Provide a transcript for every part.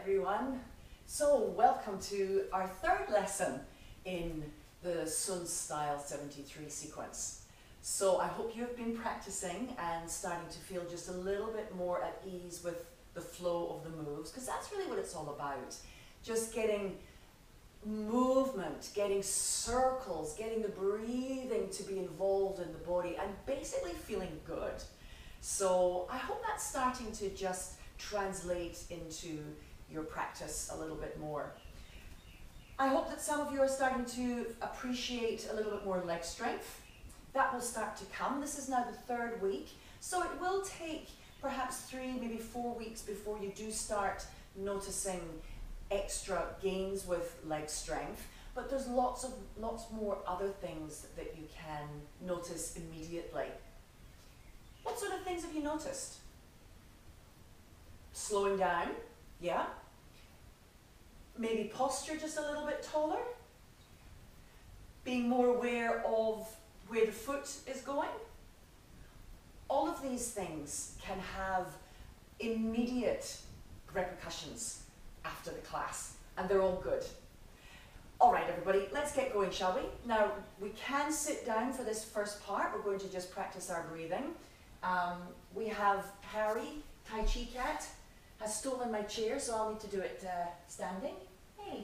everyone. So welcome to our third lesson in the Sun Style 73 sequence. So I hope you have been practicing and starting to feel just a little bit more at ease with the flow of the moves, because that's really what it's all about. Just getting movement, getting circles, getting the breathing to be involved in the body and basically feeling good. So I hope that's starting to just translate into your practice a little bit more. I hope that some of you are starting to appreciate a little bit more leg strength. That will start to come. This is now the third week, so it will take perhaps 3, maybe 4 weeks before you do start noticing extra gains with leg strength, but there's lots more other things that you can notice immediately. What sort of things have you noticed? Slowing down, yeah. Maybe posture just a little bit taller. Being more aware of where the foot is going. All of these things can have immediate repercussions after the class, and they're all good. All right, everybody, let's get going, shall we? Now, we can sit down for this first part. We're going to just practice our breathing. We have Harry, Tai Chi Cat, has stolen my chair, so I'll need to do it standing. Hey.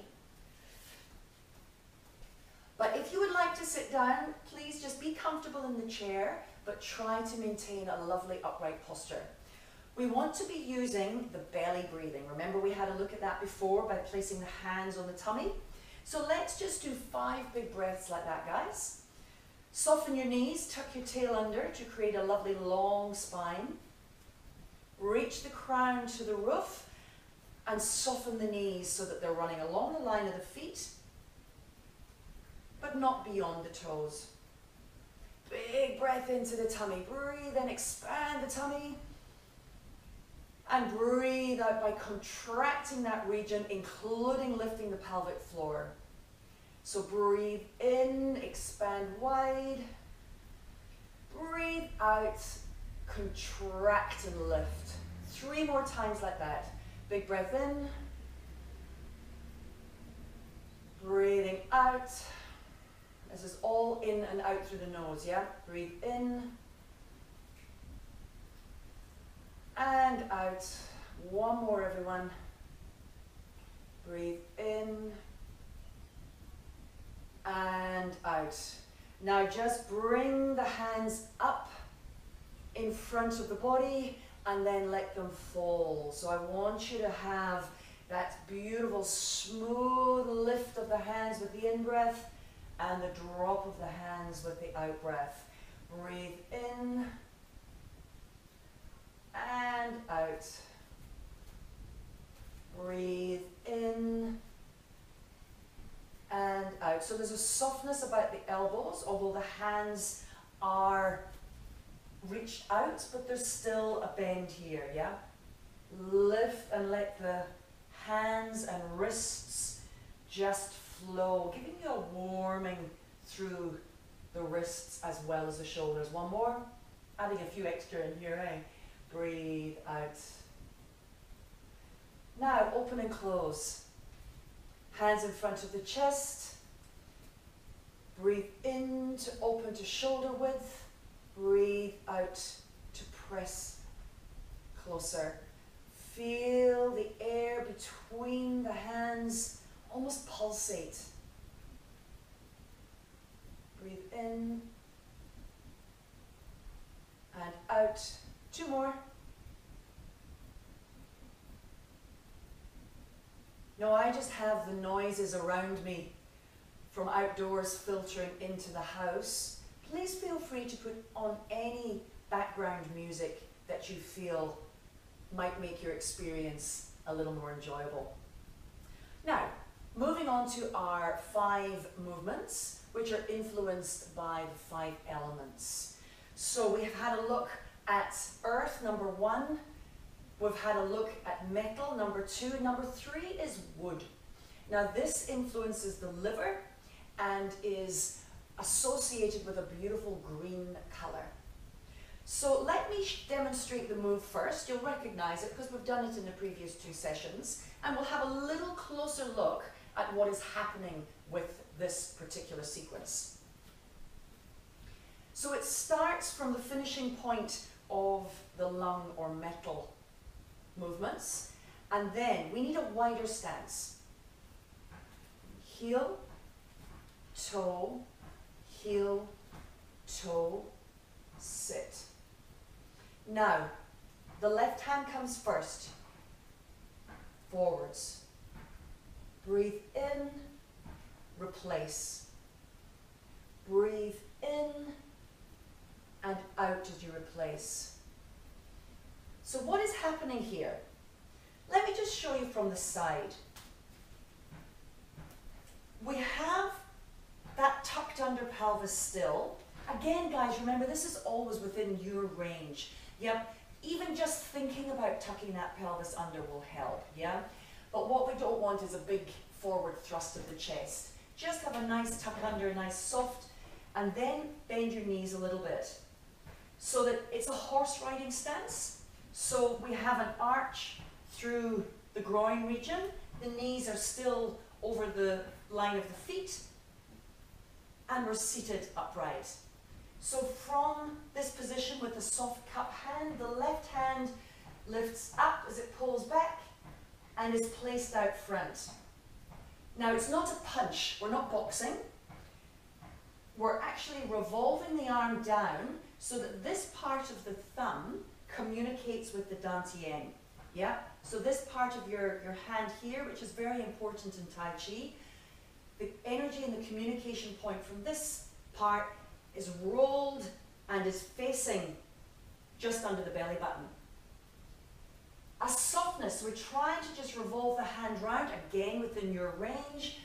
But if you would like to sit down, please just be comfortable in the chair, but try to maintain a lovely upright posture. We want to be using the belly breathing. Remember, we had a look at that before by placing the hands on the tummy. So let's just do 5 big breaths like that, guys. Soften your knees, tuck your tail under to create a lovely long spine. Reach the crown to the roof and soften the knees so that they're running along the line of the feet, but not beyond the toes. Big breath into the tummy. Breathe and expand the tummy. And breathe out by contracting that region, including lifting the pelvic floor. So breathe in, expand wide. Breathe out, contract and lift. 3 more times like that. Big breath in. Breathing out. This is all in and out through the nose, yeah? Breathe in. And out. 1 more, everyone. Breathe in. And out. Now just bring the hands up in front of the body and then let them fall. So I want you to have that beautiful smooth lift of the hands with the in-breath and the drop of the hands with the out-breath. Breathe in and out. Breathe in and out. So there's a softness about the elbows, although the hands are reached out, but there's still a bend here, yeah? Lift and let the hands and wrists just flow, giving you a warming through the wrists as well as the shoulders. 1 more, adding a few extra in here, eh? Breathe out. Now open and close. Hands in front of the chest. Breathe in to open to shoulder width. Breathe out to press closer. Feel the air between the hands almost pulsate. Breathe in and out. 2 more. Now I just have the noises around me from outdoors filtering into the house. Please feel free to put on any background music that you feel might make your experience a little more enjoyable. Now, moving on to our 5 movements, which are influenced by the 5 elements. So we've had a look at earth, number 1. We've had a look at metal, number 2. Number 3 is wood. Now this influences the liver and is associated with a beautiful green color. So let me demonstrate the move first. You'll recognize it because we've done it in the previous 2 sessions, and we'll have a little closer look at what is happening with this particular sequence. So it starts from the finishing point of the lung or metal movements, and then we need a wider stance. Heel, toe, heel, toe, sit. Now, the left hand comes first, forwards. Breathe in, replace. Breathe in and out as you replace. So what is happening here? Let me just show you from the side. We have that tucked under pelvis still. Again, guys, remember this is always within your range. Yep, even just thinking about tucking that pelvis under will help, yeah? But what we don't want is a big forward thrust of the chest. Just have a nice tuck under, nice soft, and then bend your knees a little bit so that it's a horse riding stance. So we have an arch through the groin region. The knees are still over the line of the feet, and we're seated upright. So from this position with the soft cup hand, the left hand lifts up as it pulls back and is placed out front. Now it's not a punch, we're not boxing. We're actually revolving the arm down so that this part of the thumb communicates with the dantian. Yeah? So this part of your hand here, which is very important in Tai Chi, the energy and the communication point from this part is rolled and is facing just under the belly button. A softness, we're trying to just revolve the hand round, again within your range,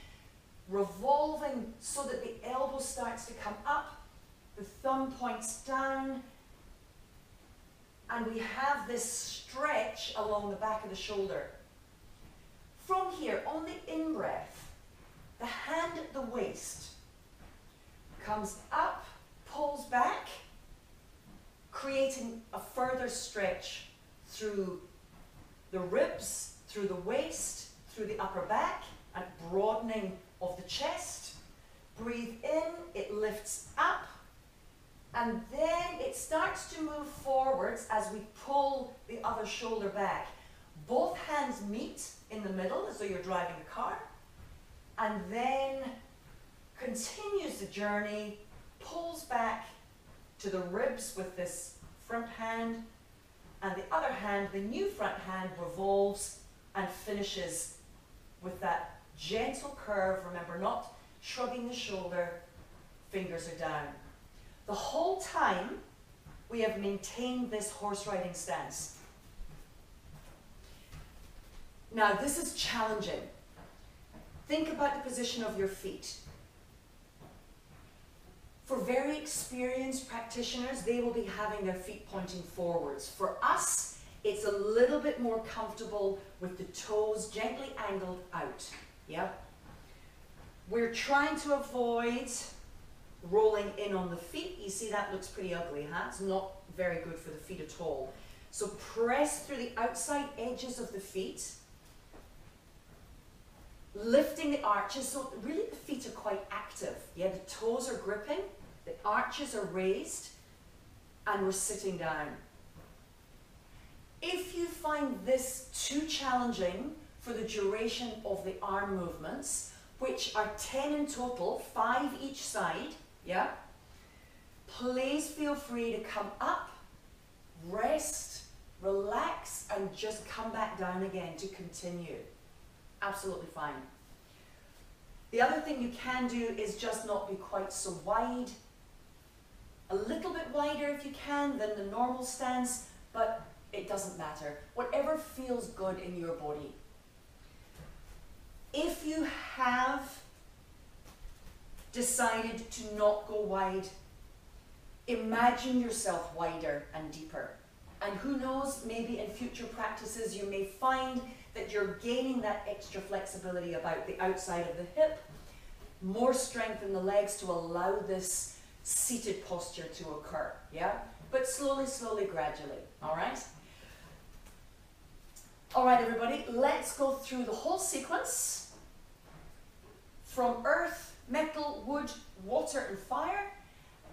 revolving so that the elbow starts to come up, the thumb points down, and we have this stretch along the back of the shoulder. From here, on the in-breath, the hand at the waist comes up, pulls back, creating a further stretch through the ribs, through the waist, through the upper back, and broadening of the chest. Breathe in, it lifts up, and then it starts to move forwards as we pull the other shoulder back. Both hands meet in the middle as though you're driving a car, and then continues the journey, pulls back to the ribs with this front hand, and the other hand, the new front hand, revolves and finishes with that gentle curve. Remember, not shrugging the shoulder, fingers are down. The whole time we have maintained this horse riding stance. Now this is challenging. Think about the position of your feet. For very experienced practitioners, they will be having their feet pointing forwards. For us, it's a little bit more comfortable with the toes gently angled out. Yeah? We're trying to avoid rolling in on the feet. You see that looks pretty ugly, huh? It's not very good for the feet at all. So press through the outside edges of the feet, lifting the arches. So really the feet are quite active. Yeah, the toes are gripping, the arches are raised, and we're sitting down. If you find this too challenging for the duration of the arm movements, which are 10 in total, 5 each side, yeah, please feel free to come up, rest, relax, and just come back down again to continue. Absolutely fine. The other thing you can do is just not be quite so wide. A little bit wider if you can than the normal stance, but it doesn't matter. Whatever feels good in your body. If you have decided to not go wide, imagine yourself wider and deeper. And who knows, maybe in future practices you may find that you're gaining that extra flexibility about the outside of the hip, more strength in the legs to allow this seated posture to occur, yeah? but slowly, slowly, gradually, all right? All right, everybody, let's go through the whole sequence from earth, metal, wood, water, and fire,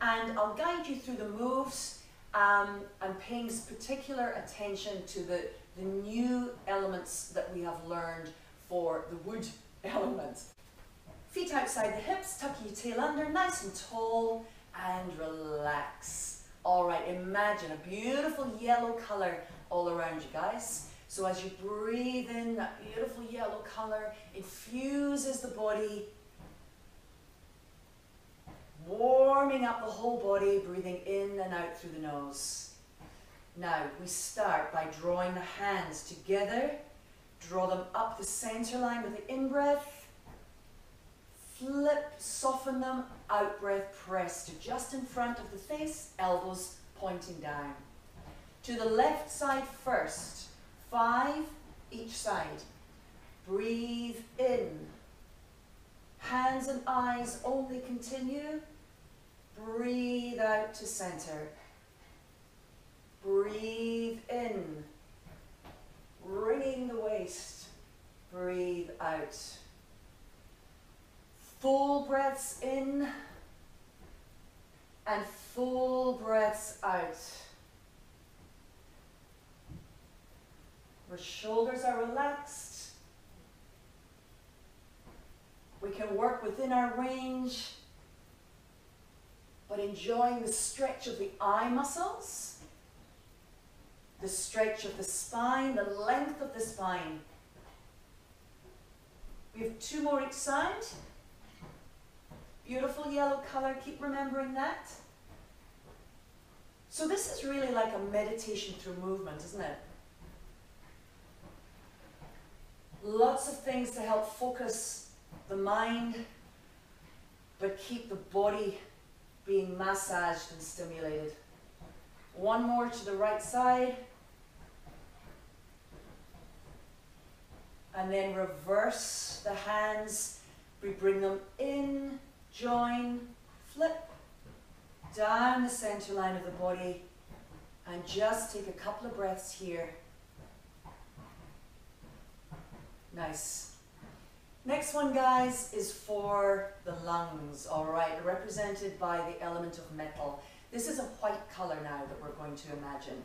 and I'll guide you through the moves and paying particular attention to the new elements that we have learned for the wood element. Feet outside the hips, tuck your tail under, nice and tall, and relax. All right, imagine a beautiful yellow color all around you, guys. So as you breathe in, that beautiful yellow color infuses the body, warming up the whole body, breathing in and out through the nose. Now, we start by drawing the hands together, draw them up the center line with the in-breath, flip, soften them, out-breath, press to just in front of the face, elbows pointing down. To the left side first, 5 each side. Breathe in. Hands and eyes only continue. Breathe out to center. Breathe in. Wringing the waist. Breathe out. Full breaths in and full breaths out. Our shoulders are relaxed. We can work within our range, but enjoying the stretch of the eye muscles, the stretch of the spine, the length of the spine. We have 2 more each side. Beautiful yellow color, keep remembering that. So this is really like a meditation through movement, isn't it? Lots of things to help focus the mind, but keep the body being massaged and stimulated. 1 more to the right side. And then reverse the hands. We bring them in, join, flip, down the center line of the body, and just take a couple of breaths here. Nice. Next one, guys, is for the lungs, all right, represented by the element of metal. This is a white color now that we're going to imagine.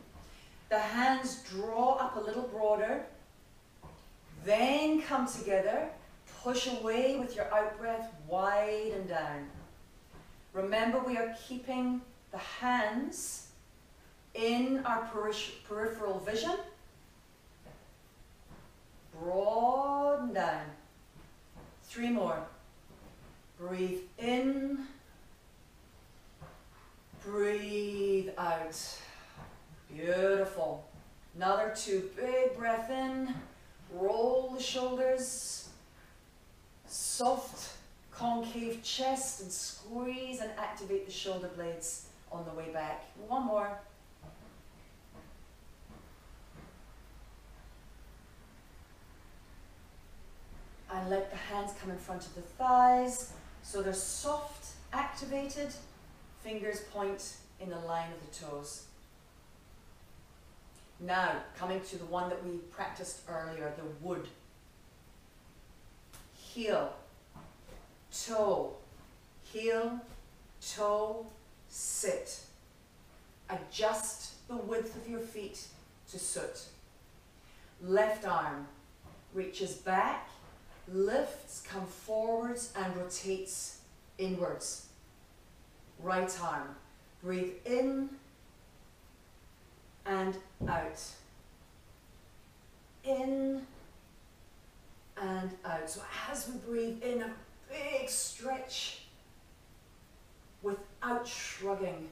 The hands draw up a little broader, then come together, push away with your out-breath, wide and down. Remember, we are keeping the hands in our peripheral vision. Broaden down. 3 more. Breathe in. Breathe out. Beautiful. Another 2. Big breath in. Roll the shoulders. Soft, concave chest, and squeeze and activate the shoulder blades on the way back. 1 more. And let the hands come in front of the thighs, so they're soft, activated, fingers point in the line of the toes. Now, coming to the one that we practiced earlier, the wood. Heel, toe, heel, toe, sit. Adjust the width of your feet to suit. Left arm reaches back, lifts, come forwards and rotates inwards. Right arm, breathe in and out. In and out. So as we breathe in, a big stretch without shrugging.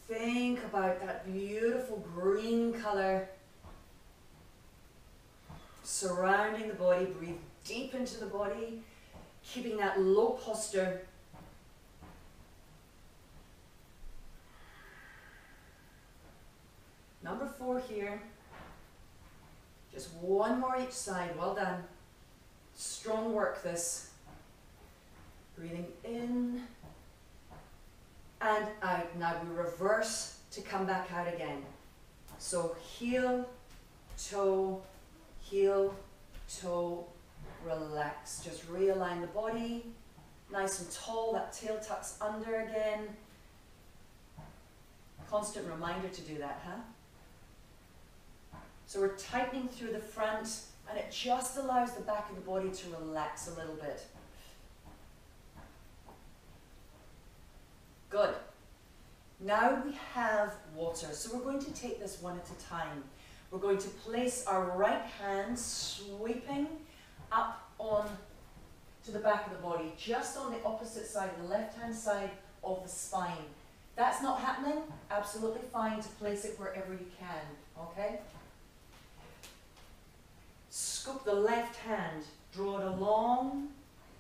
Think about that beautiful green color surrounding the body. Breathe deep into the body, keeping that low posture. Number 4 here. Just 1 more each side. Well done. Strong work this. Breathing in and out. Now we reverse to come back out again. So heel, toe, relax. Just realign the body. Nice and tall, that tail tucks under again. Constant reminder to do that, huh? So we're tightening through the front, and it just allows the back of the body to relax a little bit. Good. Now we have water, so we're going to take this one at a time. We're going to place our right hand sweeping up on to the back of the body, just on the opposite side, the left-hand side of the spine. That's not happening, absolutely fine to place it wherever you can, okay? Scoop the left hand, draw it along,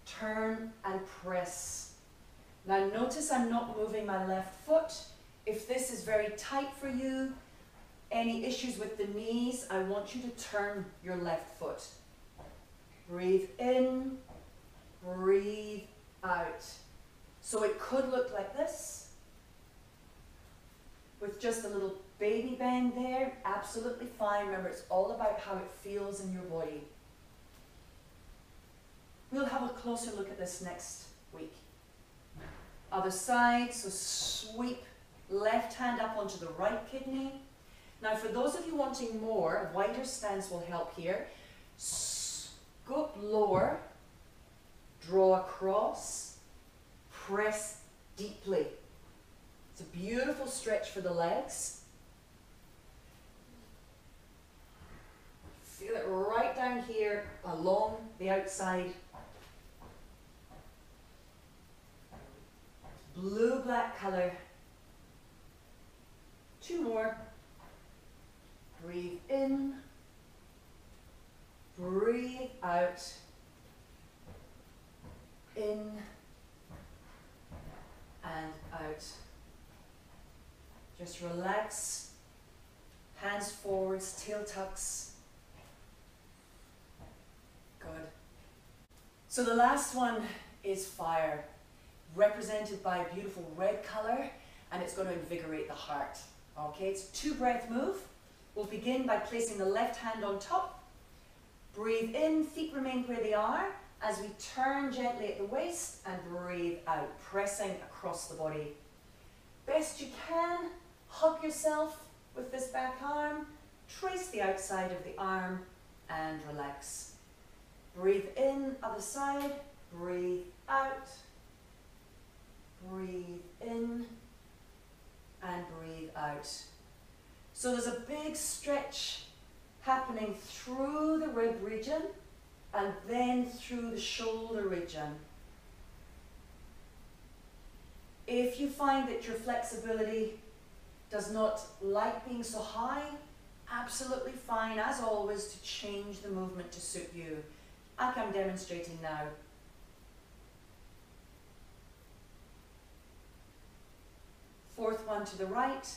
turn and press. Now notice I'm not moving my left foot. If this is very tight for you, any issues with the knees, I want you to turn your left foot. Breathe in, breathe out. So it could look like this, with just a little baby bend there, absolutely fine. Remember, it's all about how it feels in your body. We'll have a closer look at this next week. Other side, so sweep left hand up onto the right kidney. Now for those of you wanting more, a wider stance will help here. Scoop lower, draw across, press deeply. It's a beautiful stretch for the legs. Feel it right down here along the outside. Blue-black color. Two more. Breathe in. Breathe out. In and out. Just relax. Hands forwards, tail tucks. Good. So the last one is fire, represented by a beautiful red color, and it's going to invigorate the heart. Okay, it's a 2-breath move. We'll begin by placing the left hand on top. Breathe in, feet remain where they are, as we turn gently at the waist and breathe out, pressing across the body. Best you can, hug yourself with this back arm, trace the outside of the arm and relax. Breathe in, other side, breathe out, breathe in and breathe out. So there's a big stretch happening through the rib region and then through the shoulder region. If you find that your flexibility does not like being so high, absolutely fine, as always, to change the movement to suit you, like I'm demonstrating now. Fourth one to the right.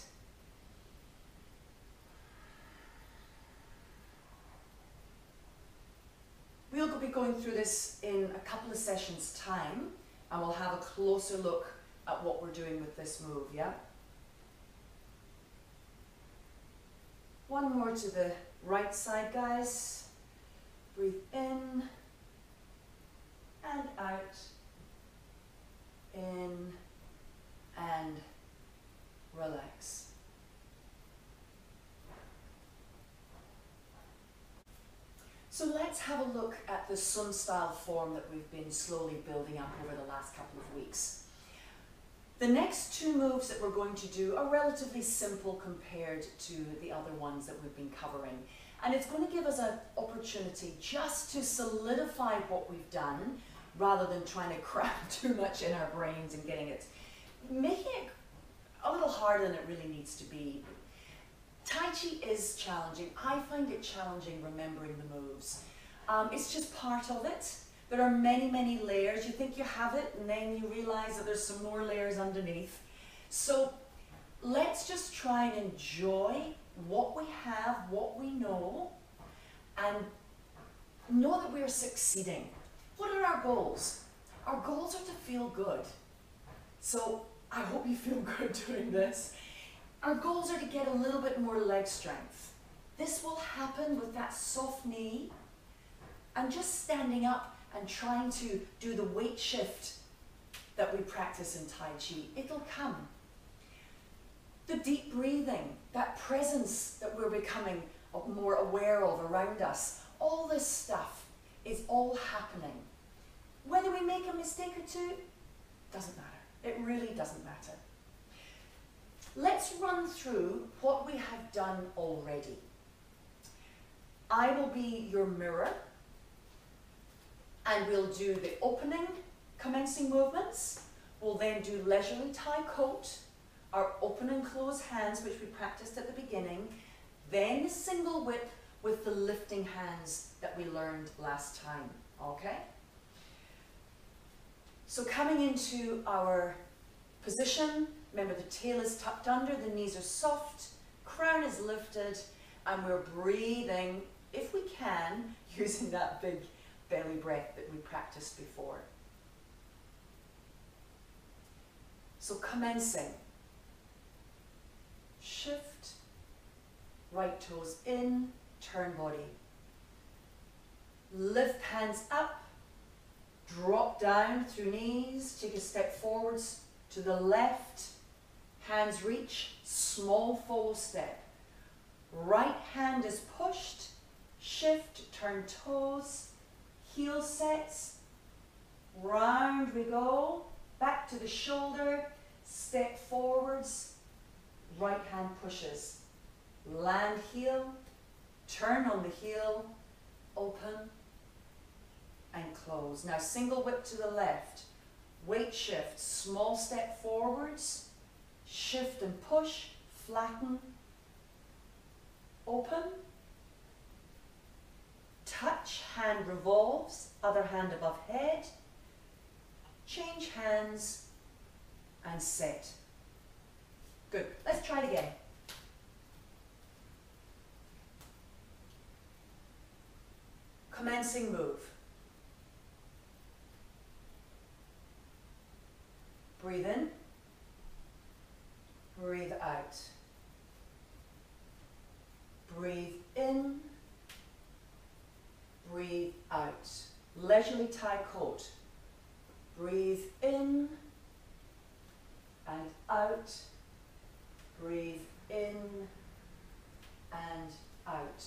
We'll be going through this in a couple of sessions' time, and we'll have a closer look at what we're doing with this move, yeah? One more to the right side, guys. Breathe in and out, in and relax. So let's have a look at the Sun style form that we've been slowly building up over the last couple of weeks. The next two moves that we're going to do are relatively simple compared to the other ones that we've been covering. And it's going to give us an opportunity just to solidify what we've done rather than trying to cram too much in our brains and making it a little harder than it really needs to be. Tai Chi is challenging. I find it challenging remembering the moves. It's just part of it. There are many, many layers. You think you have it, and then you realize that there's some more layers underneath. So let's just try and enjoy what we have, what we know, and know that we're succeeding. What are our goals? Our goals are to feel good. So I hope you feel good doing this. Our goals are to get a little bit more leg strength. This will happen with that soft knee and just standing up and trying to do the weight shift that we practice in Tai Chi. It'll come. The deep breathing, that presence that we're becoming more aware of around us, all this stuff is all happening. Whether we make a mistake or two, doesn't matter. It really doesn't matter. Let's run through what we have done already. I will be your mirror, and we'll do the opening, commencing movements. We'll then do leisurely Tai Coat, our open and close hands, which we practiced at the beginning, then the single whip with the lifting hands that we learned last time, okay? So coming into our position, remember the tail is tucked under, the knees are soft, crown is lifted, and we're breathing, if we can, using that big belly breath that we practiced before. So commencing. Shift, right toes in, turn body. Lift hands up, drop down through knees, take a step forwards to the left, hands reach, small follow step. Right hand is pushed, shift, turn toes, heel sets, round we go, back to the shoulder, step forwards, right hand pushes, land heel, turn on the heel, open and close. Now single whip to the left, weight shift, small step forwards, shift and push, flatten, open, touch, hand revolves, other hand above head, change hands and set. Good, let's try it again. Commencing move. Breathe in, breathe out. Breathe in, breathe out. Leisurely Tai Coat. Breathe in and out. Breathe in and out.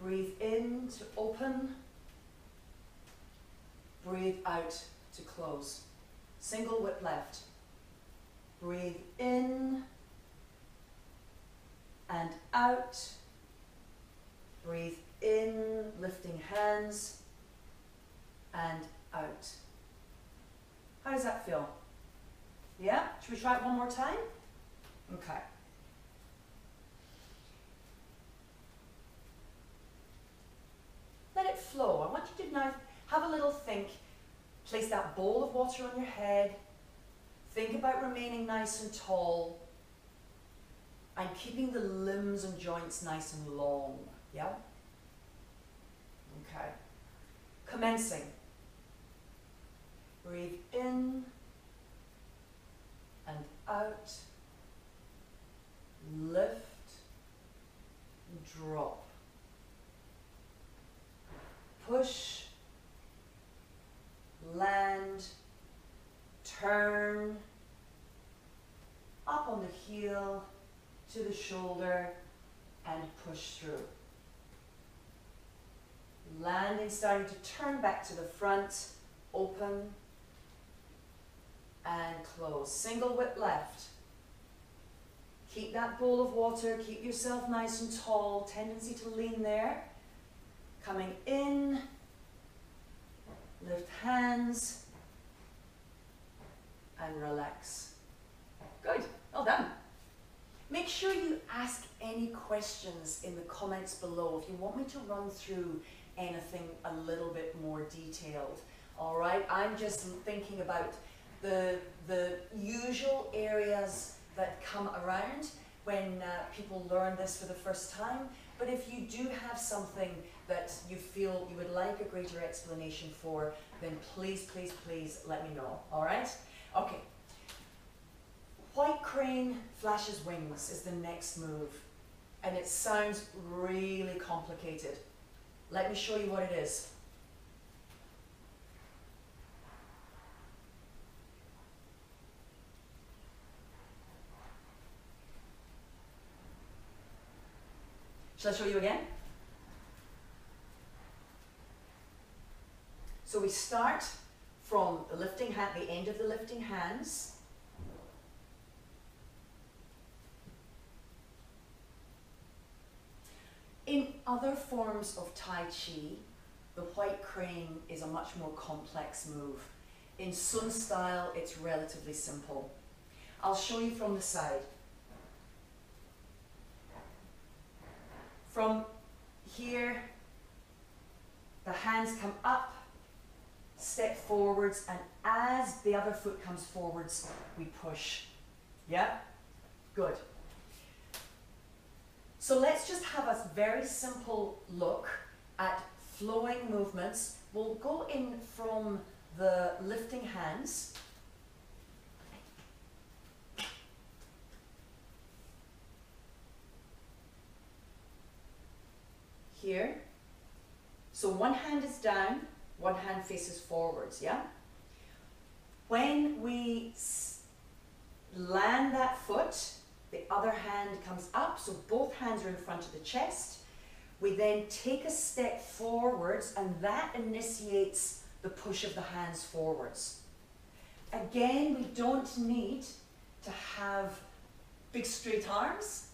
Breathe in to open. Breathe out to close. Single whip left. Breathe in and out. Breathe in, lifting hands and out. How does that feel? Yeah? Should we try it one more time? Okay. Let it flow. I want you to now have a little think. Place that bowl of water on your head. Think about remaining nice and tall and keeping the limbs and joints nice and long. Yeah? Okay. Commencing. Breathe in and out. Lift, drop. Push, land, turn, up on the heel, to the shoulder, and push through. Landing, starting to turn back to the front, open, and close. Single whip left. Keep that bowl of water, keep yourself nice and tall, tendency to lean there. Coming in, lift hands, and relax. Good, well done. Make sure you ask any questions in the comments below if you want me to run through anything a little bit more detailed. All right, I'm just thinking about the usual areas that come around when people learn this for the first time. But if you do have something that you feel you would like a greater explanation for, then please, please, please let me know, all right? Okay, White crane flashes wings is the next move, and it sounds really complicated. Let me show you what it is. Shall I show you again? So we start from the lifting hand, the end of the lifting hands. In other forms of Tai Chi, the white crane is a much more complex move. In Sun style, it's relatively simple. I'll show you from the side. From here, the hands come up, step forwards, and as the other foot comes forwards, we push. Yeah? Good. So let's just have a very simple look at flowing movements. We'll go in from the lifting hands. Here. So one hand is down, one hand faces forwards, yeah? When we land that foot, the other hand comes up, so both hands are in front of the chest. We then take a step forwards, and that initiates the push of the hands forwards. Again, we don't need to have big straight arms.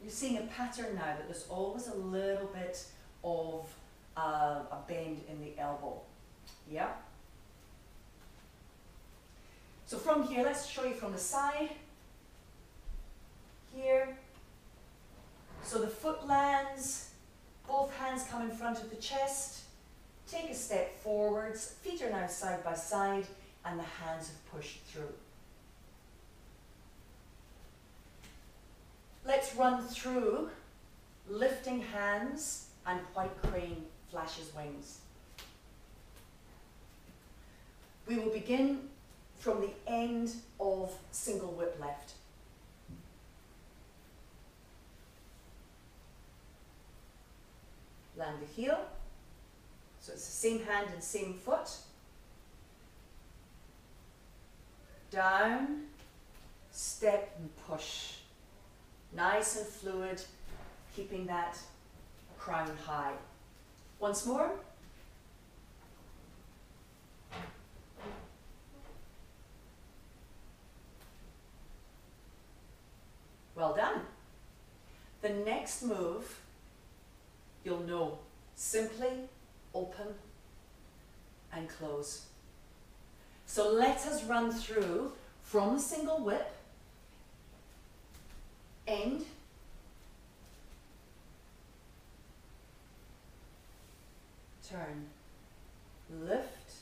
You're seeing a pattern now that there's always a little bit of a bend in the elbow. Yeah? So from here, let's show you from the side. Here. So the foot lands, both hands come in front of the chest, take a step forwards, feet are now side by side, and the hands have pushed through. Let's run through lifting hands and white crane flashes wings. We will begin from the end of single whip left. Land the heel, so it's the same hand and same foot. Down, step and push. Nice and fluid, keeping that crown high. Once more. Well done. The next move, you'll know, simply open and close. So let us run through from the single whip, end, turn, lift,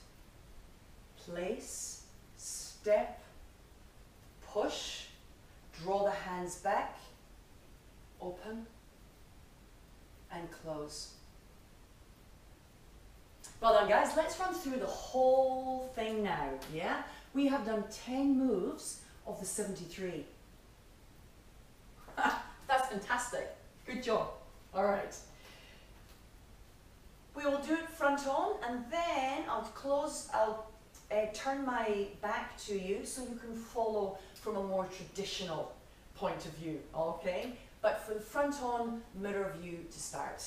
place, step, push, draw the hands back, open, and close. Well done, guys. Let's run through the whole thing now, yeah? We have done 10 moves of the 73. That's fantastic. Good job. All right. We will do it front on, and then I'll turn my back to you so you can follow from a more traditional point of view, okay? But for the front on, mirror view to start.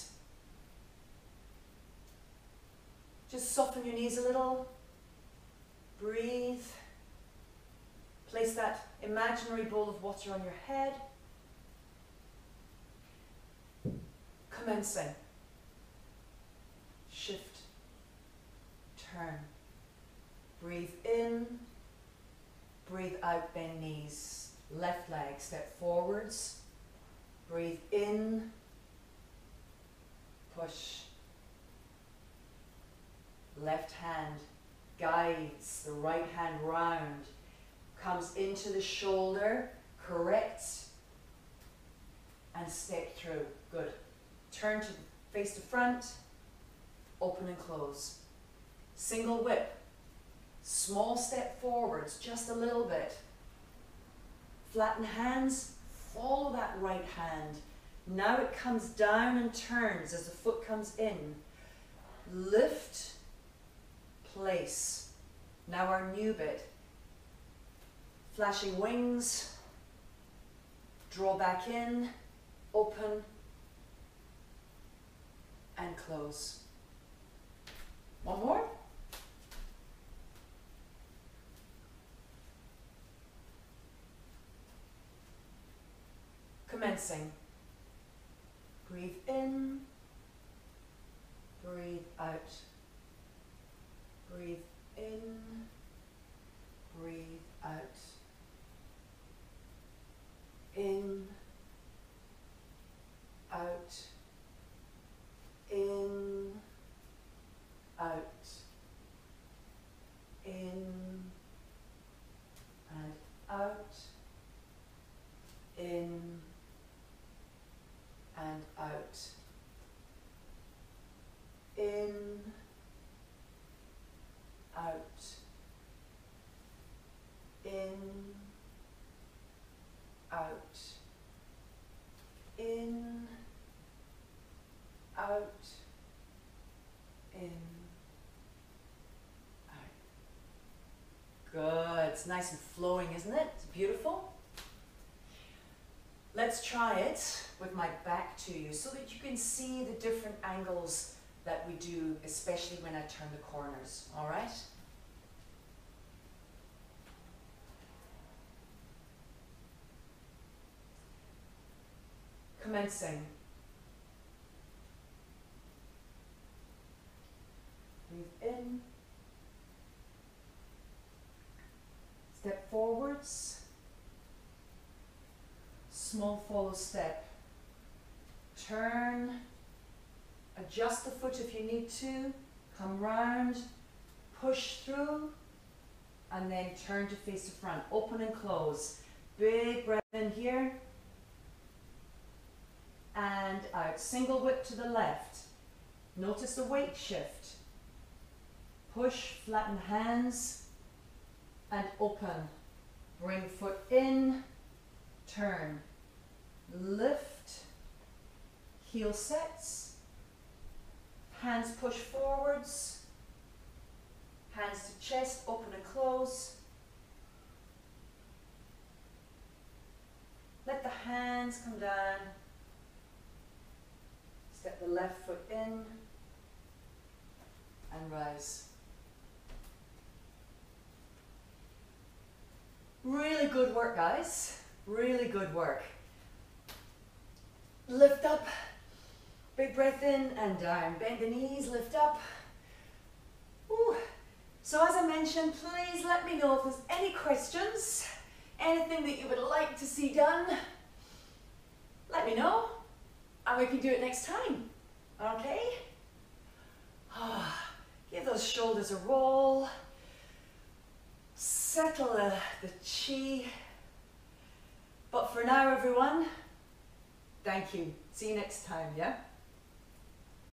Just soften your knees a little. Breathe. Place that imaginary bowl of water on your head. Commencing. Shift. Turn. Breathe in. Breathe out, bend knees. Left leg, step forwards. Breathe in. Push. Left hand guides the right hand round. Comes into the shoulder, corrects, and step through. Good. Turn to face to front, open and close. Single whip. Small step forwards, just a little bit. Flatten hands, follow that right hand. Now it comes down and turns as the foot comes in. Lift, place. Now our new bit. Flashing wings, draw back in, open, and close. One more. Commencing. Breathe in, breathe out. Breathe in, breathe out. In, out, in, out, in, and out, in, and out, in, out, in, out, in, out, in, out. Good. It's nice and flowing, isn't it? It's beautiful. Let's try it with my back to you so that you can see the different angles that we do, especially when I turn the corners. All right? Commencing. Breathe in. Step forwards. Small follow step. Turn. Adjust the foot if you need to. Come round. Push through. And then turn to face the front. Open and close. Big breath in here. And out. Single whip to the left. Notice the weight shift. Push, flatten hands, and open. Bring foot in, turn. Lift, heel sets. Hands push forwards. Hands to chest, open and close. Let the hands come down. Step the left foot in and rise. Really good work, guys. Really good work. Lift up. Big breath in and down. Bend the knees, lift up. Ooh. So as I mentioned, please let me know if there's any questions, anything that you would like to see done. Let me know. And we can do it next time, okay? Give those shoulders a roll. Settle the chi. But for now, everyone, thank you. See you next time, yeah?